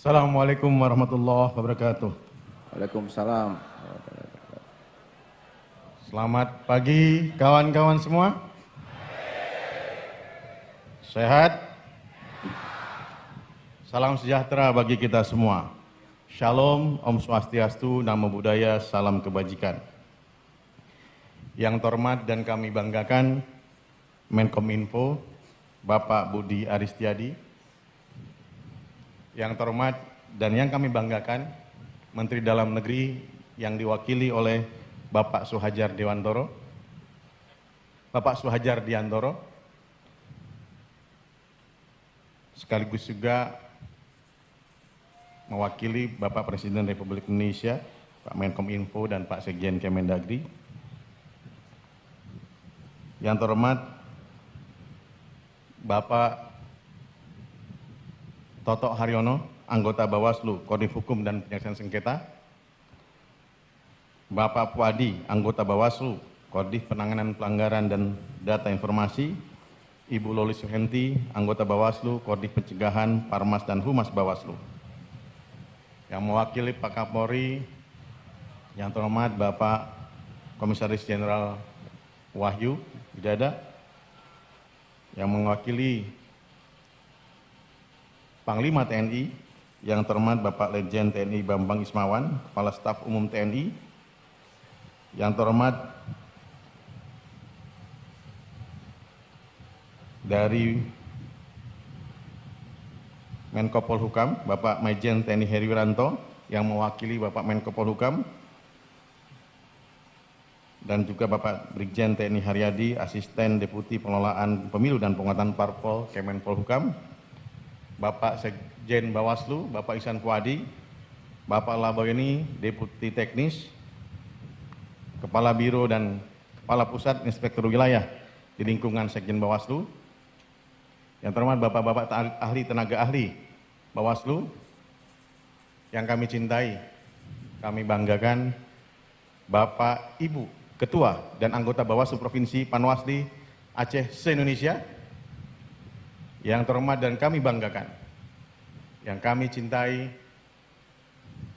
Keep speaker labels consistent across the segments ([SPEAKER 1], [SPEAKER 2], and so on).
[SPEAKER 1] Assalamualaikum warahmatullahi wabarakatuh.
[SPEAKER 2] Waalaikumsalam.
[SPEAKER 1] Selamat pagi kawan-kawan semua. Sehat? Salam sejahtera bagi kita semua. Shalom, Om Swastiastu, Namo Buddhaya, salam kebajikan. Yang terhormat dan kami banggakan Menkominfo, Bapak Budi Aristiadi. Yang terhormat dan yang kami banggakan Menteri Dalam Negeri yang diwakili oleh Bapak Suhadjar Dewantoro, Bapak Suhadjar Diantoro, sekaligus juga mewakili Bapak Presiden Republik Indonesia, Pak Menkominfo dan Pak Sekjen Kemendagri. Yang terhormat Bapak Toto Haryono, anggota Bawaslu, Kodim Hukum dan Penyelesaian Sengketa. Bapak Puadi, anggota Bawaslu, Kodim Penanganan Pelanggaran dan Data Informasi. Ibu Loli Suhenti, anggota Bawaslu, Kodim Pencegahan, Parmas dan Humas Bawaslu. Yang mewakili Pak Kapolri, yang terhormat Bapak Komisaris Jenderal Wahyu Widada. Yang mewakili Panglima TNI, yang terhormat Bapak Letjen TNI Bambang Ismawan, Kepala Staf Umum TNI. Yang terhormat dari Menko Polhukam, Bapak Majen TNI Heri Wiranto, yang mewakili Bapak Menko Polhukam, dan juga Bapak Brigjen TNI Haryadi, Asisten Deputi Pengelolaan Pemilu dan Penguatan Parpol Kemenpolhukam, Bapak Sekjen Bawaslu, Bapak Ihsan Puadi, Bapak Laboyeni, Deputi Teknis, Kepala Biro dan Kepala Pusat Inspektur Wilayah di lingkungan Sekjen Bawaslu. Yang terhormat Bapak-Bapak ahli tenaga ahli Bawaslu, yang kami cintai, kami banggakan Bapak Ibu Ketua dan anggota Bawaslu Provinsi Panwasli Aceh se-Indonesia. Yang terhormat dan kami banggakan, yang kami cintai,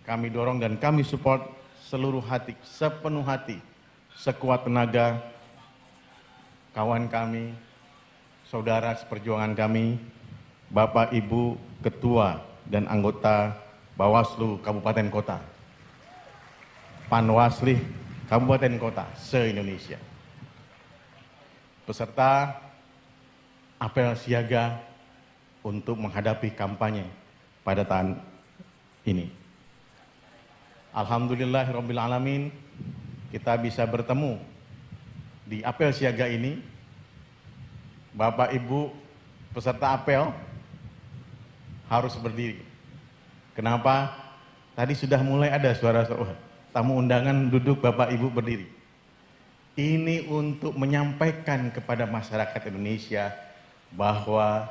[SPEAKER 1] kami dorong dan kami support seluruh hati, sepenuh hati, sekuat tenaga, kawan kami, saudara seperjuangan kami, Bapak Ibu Ketua dan anggota Bawaslu Kabupaten Kota, Panwasli Kabupaten Kota se-Indonesia, peserta apel siaga untuk menghadapi kampanye pada tahun ini. Alhamdulillahirrabbilalamin, kita bisa bertemu di apel siaga ini. Bapak Ibu peserta apel harus berdiri. Kenapa? Tadi sudah mulai ada suara tamu undangan duduk, Bapak Ibu berdiri. Ini untuk menyampaikan kepada masyarakat Indonesia bahwa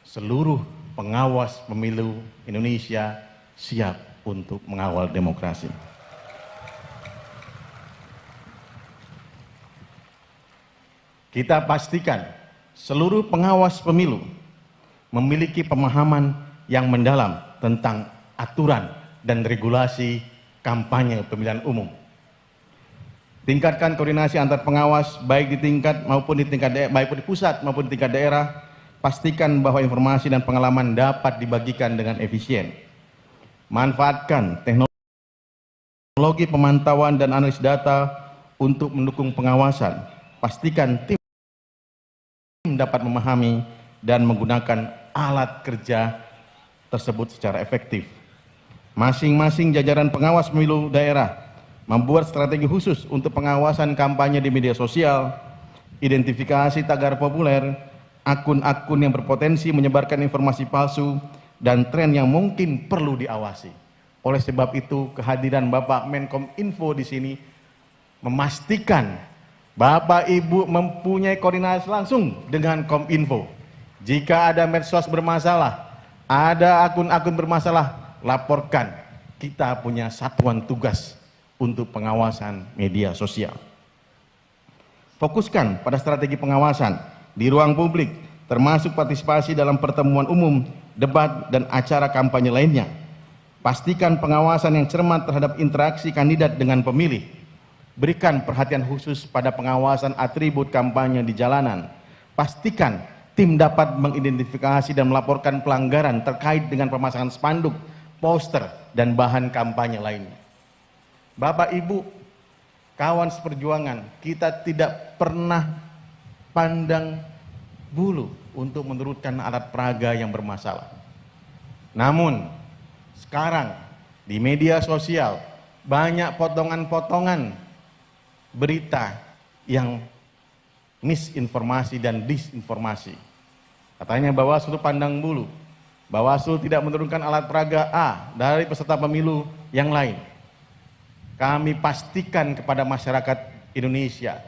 [SPEAKER 1] seluruh pengawas pemilu Indonesia siap untuk mengawal demokrasi. Kita pastikan seluruh pengawas pemilu memiliki pemahaman yang mendalam tentang aturan dan regulasi kampanye pemilihan umum. Tingkatkan koordinasi antar pengawas baik di tingkat maupun di tingkat baik di pusat maupun di tingkat daerah. Pastikan bahwa informasi dan pengalaman dapat dibagikan dengan efisien. Manfaatkan teknologi pemantauan dan analisis data untuk mendukung pengawasan. Pastikan tim dapat memahami dan menggunakan alat kerja tersebut secara efektif. Masing-masing jajaran pengawas pemilu daerah membuat strategi khusus untuk pengawasan kampanye di media sosial, identifikasi tagar populer, akun-akun yang berpotensi menyebarkan informasi palsu, dan tren yang mungkin perlu diawasi. Oleh sebab itu, kehadiran Bapak Menkominfo di sini memastikan Bapak Ibu mempunyai koordinasi langsung dengan Kominfo. Jika ada medsos bermasalah, ada akun-akun bermasalah, laporkan. Kita punya satuan tugas untuk pengawasan media sosial. Fokuskan pada strategi pengawasan di ruang publik termasuk partisipasi dalam pertemuan umum, debat, dan acara kampanye lainnya. Pastikan pengawasan yang cermat terhadap interaksi kandidat dengan pemilih. Berikan perhatian khusus pada pengawasan atribut kampanye di jalanan. Pastikan tim dapat mengidentifikasi dan melaporkan pelanggaran terkait dengan pemasangan spanduk, poster, dan bahan kampanye lainnya. Bapak Ibu, kawan seperjuangan, kita tidak pernah pandang bulu untuk menurunkan alat peraga yang bermasalah. Namun, sekarang di media sosial banyak potongan-potongan berita yang misinformasi dan disinformasi. Katanya Bawaslu pandang bulu, Bawaslu tidak menurunkan alat peraga A dari peserta pemilu yang lain. Kami pastikan kepada masyarakat Indonesia,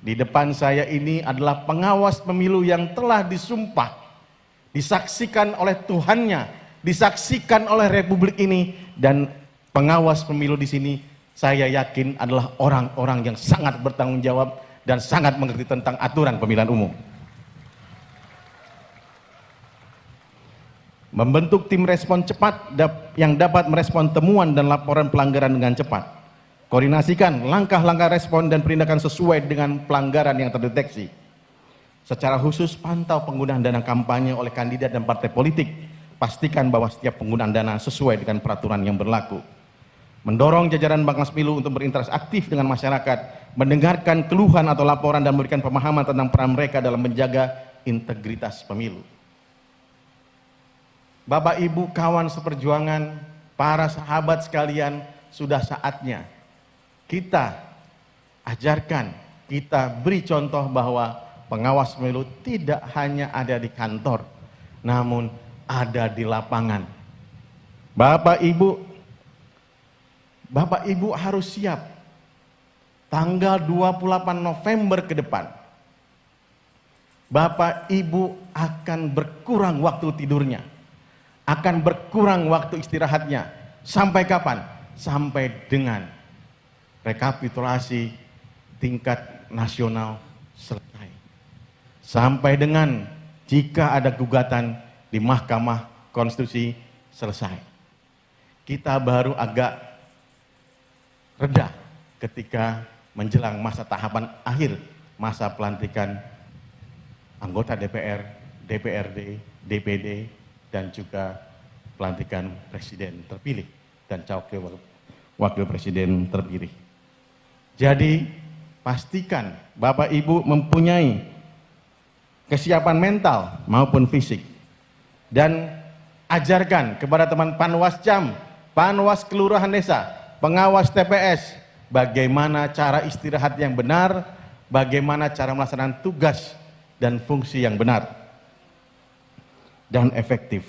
[SPEAKER 1] di depan saya ini adalah pengawas pemilu yang telah disumpah, disaksikan oleh Tuhannya, disaksikan oleh Republik ini, dan pengawas pemilu di sini saya yakin adalah orang-orang yang sangat bertanggung jawab dan sangat mengerti tentang aturan pemilihan umum. Membentuk tim respon cepat yang dapat merespon temuan dan laporan pelanggaran dengan cepat. Koordinasikan langkah-langkah respon dan penindakan sesuai dengan pelanggaran yang terdeteksi. Secara khusus pantau penggunaan dana kampanye oleh kandidat dan partai politik. Pastikan bahwa setiap penggunaan dana sesuai dengan peraturan yang berlaku. Mendorong jajaran Bakas Pemilu untuk berinteraksi aktif dengan masyarakat, mendengarkan keluhan atau laporan dan memberikan pemahaman tentang peran mereka dalam menjaga integritas pemilu. Bapak Ibu kawan seperjuangan, para sahabat sekalian, sudah saatnya kita ajarkan, kita beri contoh bahwa pengawas pemilu tidak hanya ada di kantor, namun ada di lapangan. Bapak Ibu harus siap. Tanggal 28 November ke depan, Bapak Ibu akan berkurang waktu tidurnya, akan berkurang waktu istirahatnya. Sampai kapan? Sampai dengan rekapitulasi tingkat nasional selesai. Sampai dengan jika ada gugatan di Mahkamah Konstitusi selesai. Kita baru agak reda ketika menjelang masa tahapan akhir masa pelantikan anggota DPR, DPRD, DPD, dan juga pelantikan presiden terpilih dan wakil presiden terpilih. Jadi pastikan Bapak Ibu mempunyai kesiapan mental maupun fisik, dan ajarkan kepada teman Panwascam, Panwas Kelurahan Desa, pengawas TPS, bagaimana cara istirahat yang benar, bagaimana cara melaksanakan tugas dan fungsi yang benar dan efektif.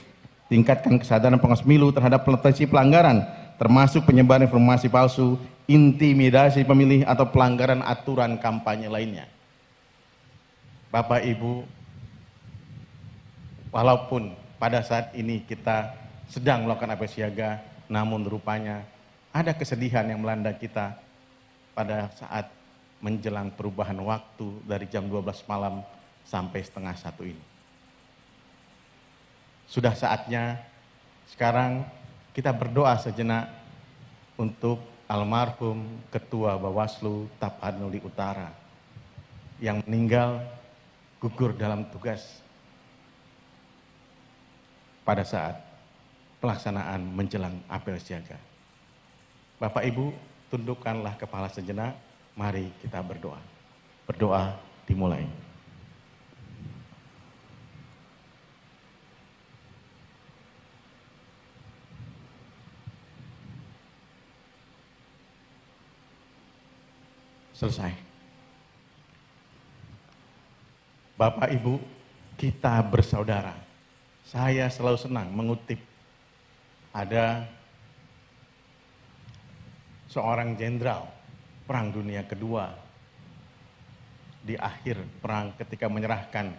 [SPEAKER 1] Tingkatkan kesadaran pengawas pemilu terhadap potensi pelanggaran, termasuk penyebaran informasi palsu, intimidasi pemilih, atau pelanggaran aturan kampanye lainnya. Bapak Ibu, walaupun pada saat ini kita sedang melakukan apel siaga, namun rupanya ada kesedihan yang melanda kita pada saat menjelang perubahan waktu dari jam 12 malam sampai setengah 1 ini. Sudah saatnya sekarang kita berdoa sejenak untuk almarhum Ketua Bawaslu Tapanuli Utara yang meninggal gugur dalam tugas pada saat pelaksanaan menjelang apel siaga. Bapak Ibu, tundukkanlah kepala sejenak, mari kita berdoa. Berdoa dimulai. Selesai. Bapak Ibu, kita bersaudara. Saya selalu senang mengutip ada seorang jenderal Perang Dunia Kedua di akhir perang ketika menyerahkan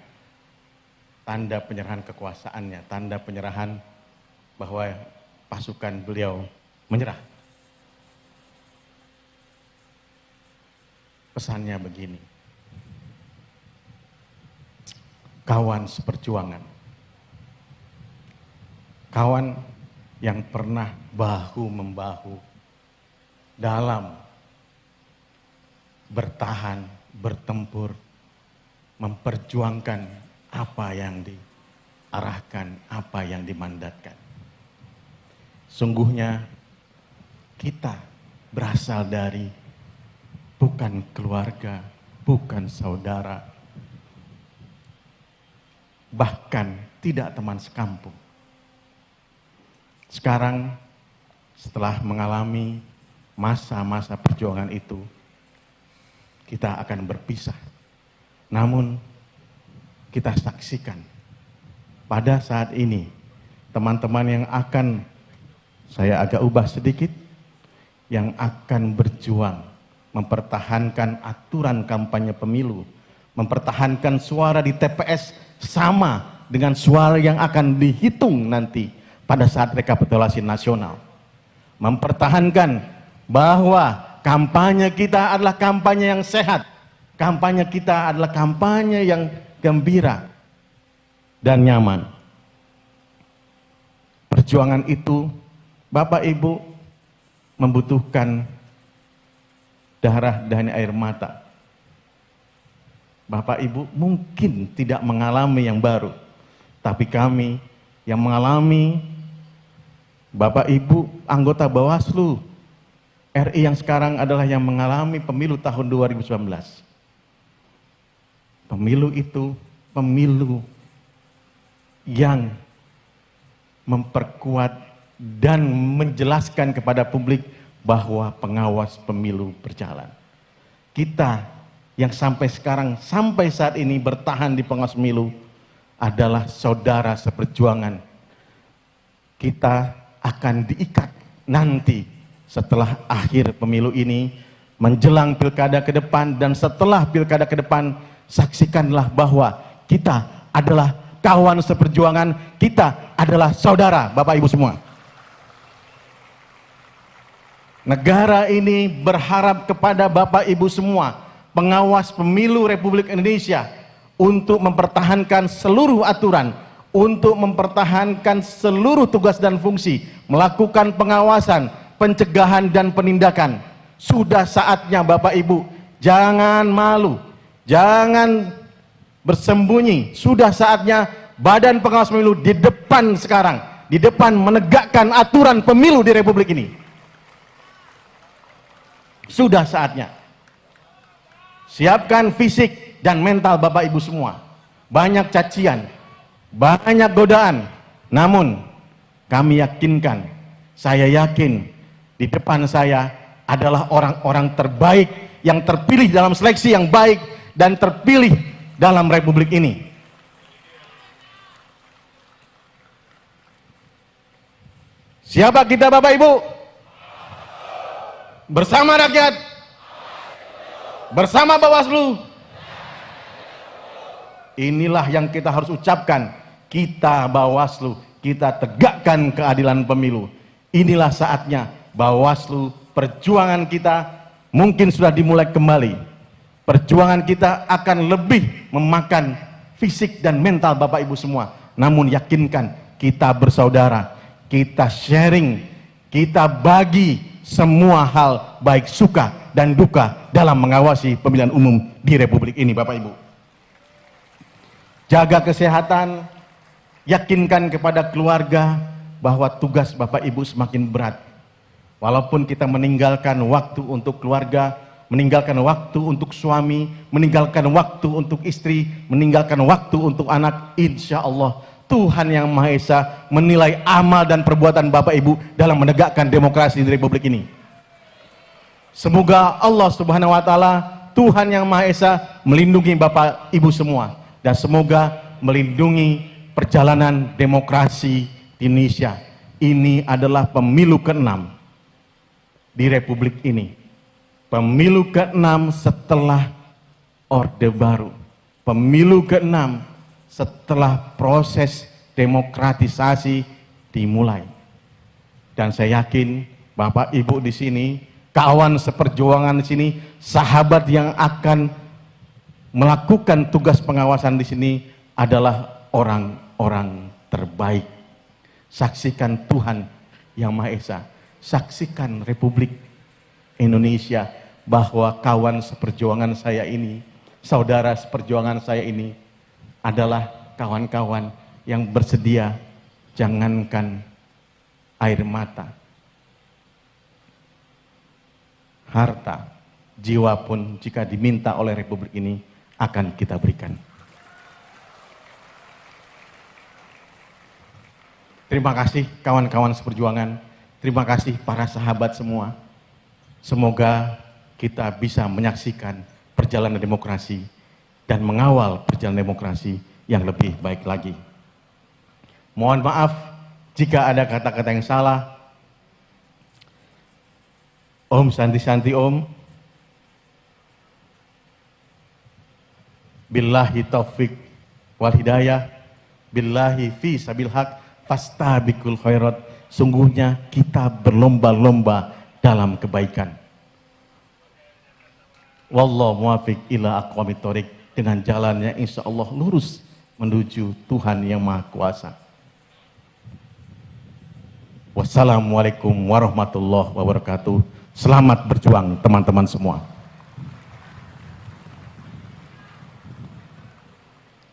[SPEAKER 1] tanda penyerahan kekuasaannya, tanda penyerahan bahwa pasukan beliau menyerah. Pesannya begini, kawan seperjuangan. Kawan yang pernah bahu-membahu dalam bertahan, bertempur, memperjuangkan apa yang diarahkan, apa yang dimandatkan. Sungguhnya kita berasal dari bukan keluarga, bukan saudara, bahkan tidak teman sekampung. Sekarang setelah mengalami masa-masa perjuangan itu, kita akan berpisah. Namun kita saksikan pada saat ini teman-teman yang akan, saya agak ubah sedikit, yang akan berjuang mempertahankan aturan kampanye pemilu, mempertahankan suara di TPS sama dengan suara yang akan dihitung nanti pada saat rekapitulasi nasional. Mempertahankan bahwa kampanye kita adalah kampanye yang sehat, kampanye kita adalah kampanye yang gembira dan nyaman. Perjuangan itu, Bapak Ibu, membutuhkan darah dan air mata. Bapak Ibu mungkin tidak mengalami yang baru, tapi kami yang mengalami, Bapak Ibu anggota Bawaslu RI yang sekarang adalah yang mengalami pemilu tahun 2019. Pemilu itu pemilu yang memperkuat dan menjelaskan kepada publik bahwa pengawas pemilu berjalan. Kita yang sampai sekarang, sampai saat ini bertahan di pengawas pemilu adalah saudara seperjuangan. Kita akan diikat nanti setelah akhir pemilu ini, menjelang pilkada ke depan, dan setelah pilkada ke depan, saksikanlah bahwa kita adalah kawan seperjuangan, kita adalah saudara, Bapak Ibu semua. Negara ini berharap kepada Bapak Ibu semua, pengawas pemilu Republik Indonesia, untuk mempertahankan seluruh aturan, untuk mempertahankan seluruh tugas dan fungsi, melakukan pengawasan, pencegahan dan penindakan. Sudah saatnya Bapak Ibu, jangan malu, jangan bersembunyi. Sudah saatnya Badan Pengawas Pemilu di depan sekarang, di depan menegakkan aturan pemilu di Republik ini. Sudah saatnya. Siapkan fisik dan mental Bapak Ibu semua. Banyak cacian, banyak godaan, namun kami yakinkan, saya yakin di depan saya adalah orang-orang terbaik yang terpilih dalam seleksi yang baik dan terpilih dalam Republik ini. Siapa kita Bapak Ibu? Bersama rakyat, bersama Bawaslu. Inilah yang kita harus ucapkan. Kita Bawaslu, kita tegakkan keadilan pemilu. Inilah saatnya Bawaslu, perjuangan kita mungkin sudah dimulai kembali. Perjuangan kita akan lebih memakan fisik dan mental Bapak Ibu semua. Namun yakinkan, kita bersaudara, kita sharing, kita bagi semua hal baik suka dan duka dalam mengawasi pemilihan umum di Republik ini Bapak Ibu. Jaga kesehatan, yakinkan kepada keluarga bahwa tugas Bapak Ibu semakin berat. Walaupun kita meninggalkan waktu untuk keluarga, meninggalkan waktu untuk suami, meninggalkan waktu untuk istri, meninggalkan waktu untuk anak, insya Allah Tuhan Yang Maha Esa menilai amal dan perbuatan Bapak Ibu dalam menegakkan demokrasi di Republik ini. Semoga Allah Subhanahu wa Ta'ala, Tuhan Yang Maha Esa, melindungi Bapak Ibu semua, dan semoga melindungi perjalanan demokrasi di Indonesia. Ini adalah pemilu ke-6 di Republik ini. Pemilu ke-6 setelah Orde Baru. Pemilu ke-6 setelah proses demokratisasi dimulai. Dan saya yakin Bapak Ibu di sini, kawan seperjuangan di sini, sahabat yang akan melakukan tugas pengawasan di sini, adalah orang-orang terbaik. Saksikan Tuhan Yang Maha Esa, saksikan Republik Indonesia bahwa kawan seperjuangan saya ini, saudara seperjuangan saya ini adalah kawan-kawan yang bersedia, jangankan air mata, harta, jiwa pun jika diminta oleh Republik ini akan kita berikan. Terima kasih kawan-kawan seperjuangan, terima kasih para sahabat semua. Semoga kita bisa menyaksikan perjalanan demokrasi dan mengawal perjalanan demokrasi yang lebih baik lagi. Mohon maaf jika ada kata-kata yang salah. Om Santi Santi Om. Billahi taufik wal hidayah. Billahi fi sabil haq. Fastabiqul khairat. Sungguhnya kita berlomba-lomba dalam kebaikan. Wallahu muwaffiq ila aqwamit thoriq. Dengan jalannya insya Allah lurus menuju Tuhan Yang Maha Kuasa. Wassalamualaikum warahmatullahi wabarakatuh. Selamat berjuang teman-teman semua.